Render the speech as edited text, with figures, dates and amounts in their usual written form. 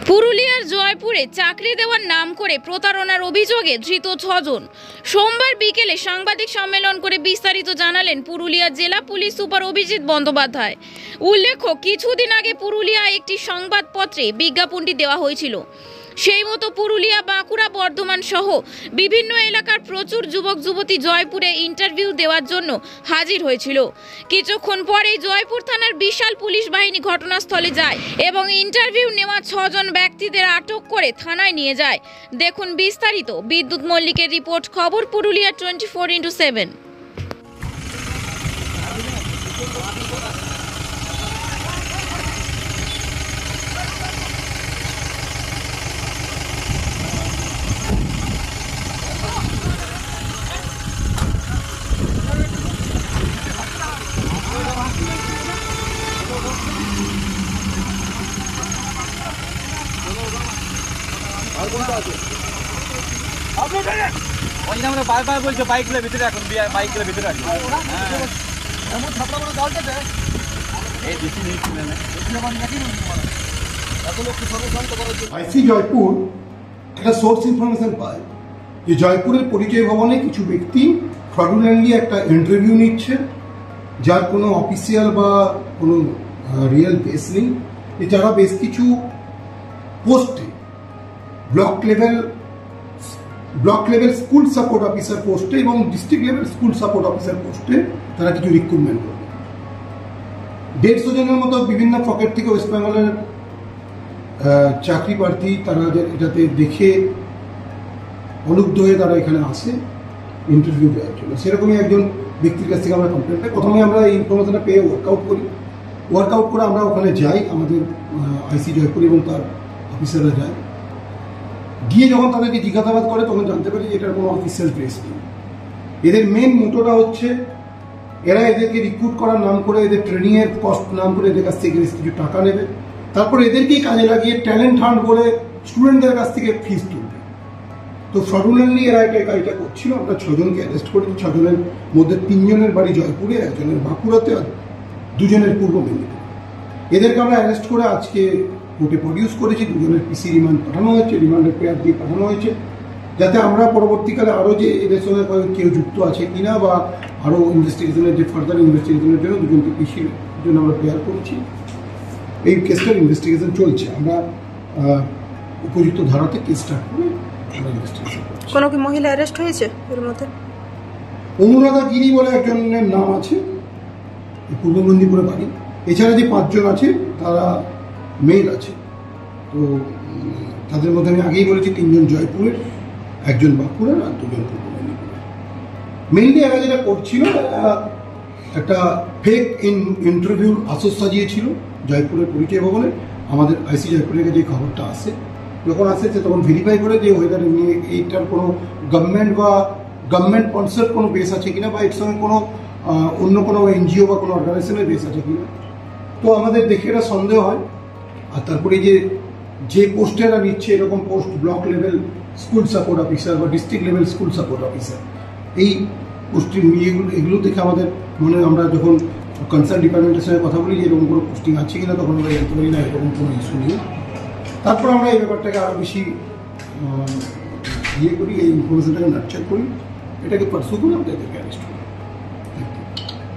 পুরুলিয়ার জয়পুরে চাকরি দেওয়ার নাম করে প্রতারণার অভিযোগে ধৃত 6 জন। সোমবার বিকেলে সাংবাদিক সম্মেলন করে বিস্তারিত জানালেন পুরুলিয়া জেলা পুলিশ সুপার অভিজিৎ বন্দ্যোপাধ্যায়। উল্লেখ্য, কিছুদিন আগে পুরুলিয়া একটি সংবাদপত্রে বিজ্ঞাপনটি দেওয়া হয়েছিল। সেই মতো পুরুলিয়া, বাঁকুড়া, বর্ধমান সহ বিভিন্ন এলাকার প্রচুর যুবক যুবতী জয়পুরে ইন্টারভিউ দেওয়ার জন্য হাজির হয়েছিল। কিছুক্ষণ পরেই জয়পুর থানার বিশাল পুলিশ বাহিনী ঘটনাস্থলে যায় এবং ইন্টারভিউ নেওয়া 6 জন ব্যক্তিদের আটক করে থানায় নিয়ে যায়। দেখুন বিস্তারিত। বিদ্যুৎ মল্লিকের রিপোর্ট, খবর পুরুলিয়া 24x7। বারবার বলছো বাইকগুলো ভিতরে রাখুন, বাইকগুলো ভিতরে রাখুন। আইসি জয়পুর একটা সোর্স ইনফরমেশন পায় যে জয়পুরের পরিচয় ভবনে কিছু ব্যক্তি ফ্রডুলেন্টলি একটা ইন্টারভিউ নিচ্ছে, যার কোনো অফিসিয়াল বা কোনো রিয়েল বেস নেই। এছাড়া বেশ কিছু পোস্টে block level school support officer পোস্টে এবং district level school support officer পোস্টে তারা কিছু রিক্রুটমেন্ট করবে। 150 জনের মতো বিভিন্ন পকেট থেকে ওয়েস্ট বেঙ্গলের চাকরি প্রার্থী তারা এটাতে দেখে অনুগ্ধ হয়ে তারা এখানে আসে ইন্টারভিউ দেওয়ার জন্য। সেরকমই একজন ব্যক্তির কাছ থেকে আমরা কমপ্লেন পাই। প্রথমে আমরা এই ইনফরমেশনটা পেয়ে ওয়ার্কআউট করে আমরা ওখানে যাই, আমাদের আইসি জয়পুর এবং তার অফিসাররা যায়। গিয়ে যখন তাদেরকে জিজ্ঞাসাবাদ করে তখন জানতে পারি যে এটার কোনো অফিসিয়াল ড্রেস নেই। এদের মেন মোটোটা হচ্ছে এরা এদেরকে রিক্রুট করার নাম করে, এদের ট্রেনিংয়ের কস্ট নাম করে এদের কাছ থেকে কিছু টাকা নেবে, তারপর এদেরকেই কাজে লাগিয়ে ট্যালেন্ট হান্ট বলে স্টুডেন্টদের কাছ থেকে ফিস তুলবে। তো ফ্রডুলেন্টলি এরা এটা করছিল। আমরা 6 জনকে অ্যারেস্ট করেছি। 6 জনের মধ্যে 3 জনের বাড়ি জয়পুরে, 1 জনের বাঁকুড়াতে, আর 2 জনের পূর্ব মেদিনীপুরে। এদেরকে আমরা অ্যারেস্ট করে আজকে কোর্টে প্রডিউস করেছি। 2 জনের পিসি রিমান্ড পাঠানো হয়েছে, রিমান্ডের পেয়ার দিয়ে পাঠানো হয়েছে, যাতে আমরা পরবর্তীকালে আরও যে এদের সঙ্গে কেউ যুক্ত আছে কিনা বা আরও ইনভেস্টিগেশনের যে ফার্দার ইনভেস্টিগেশনের জন্য 2 জনকে পিসির জন্য আমরা পেয়ার করছি। এই কেসটার ইনভেস্টিগেশন চলছে। আমরা উপযুক্ত ধারাতে কেস স্টার্ট করে আমরা ইনভেস্টিগেশন করছি। কোনো কি মহিলা অ্যারেস্ট হয়েছে এর মধ্যে? অনুরাধা গিরি বলে একজনের নাম আছে, পূর্ব মেদিনীপুরে বাড়ি। এছাড়া যে 5 জন আছে তারা মেল আছে। তো তাদের মধ্যে আমি আগেই বলেছি 3 জন জয়পুরের, 1 জন বাঁকুড়ার, আর 2 জন পূর্ব মেদিনীপুরের। মেইনলি এরা যেটা করছিল, একটা ফেক ইন্টারভিউর আসর সাজিয়েছিল জয়পুরের পরিচয় ভবনে। আমাদের আইসি জয়পুরের যে খবরটা আসে, যখন আসে তখন ভেরিফাই করে যে ওয়েদার নিয়ে এইটার কোনো গভর্নমেন্ট স্পন্সর কোনো বেস আছে কিনা বা এর সঙ্গে কোনো অন্য কোনো এনজিও বা কোনো অর্গানাইজেশনের বেস আছে কিনা। তো আমাদের দেখে এটা সন্দেহ হয়। আর তারপরে যে পোস্টে এরা নিচ্ছে, এরকম post block level school support officer বা district level school support officer, এই পোস্টিং এগুলো দেখে আমাদের মনে আমরা যখন কনসার্ন ডিপার্টমেন্টের সঙ্গে কথা বলি যে এরকম কোনো পোস্টিং আছে কিনা, তখন আমরা জানতে পারি না এরকম কোনো ইস্যু নেই। তারপর আমরা এই ব্যাপারটাকে আরও বেশি করি, এই ইনফরমেশনটাকে নার্চার করি, এটাকে পার্সু করে আমরা এদেরকে অ্যারেস্ট করি।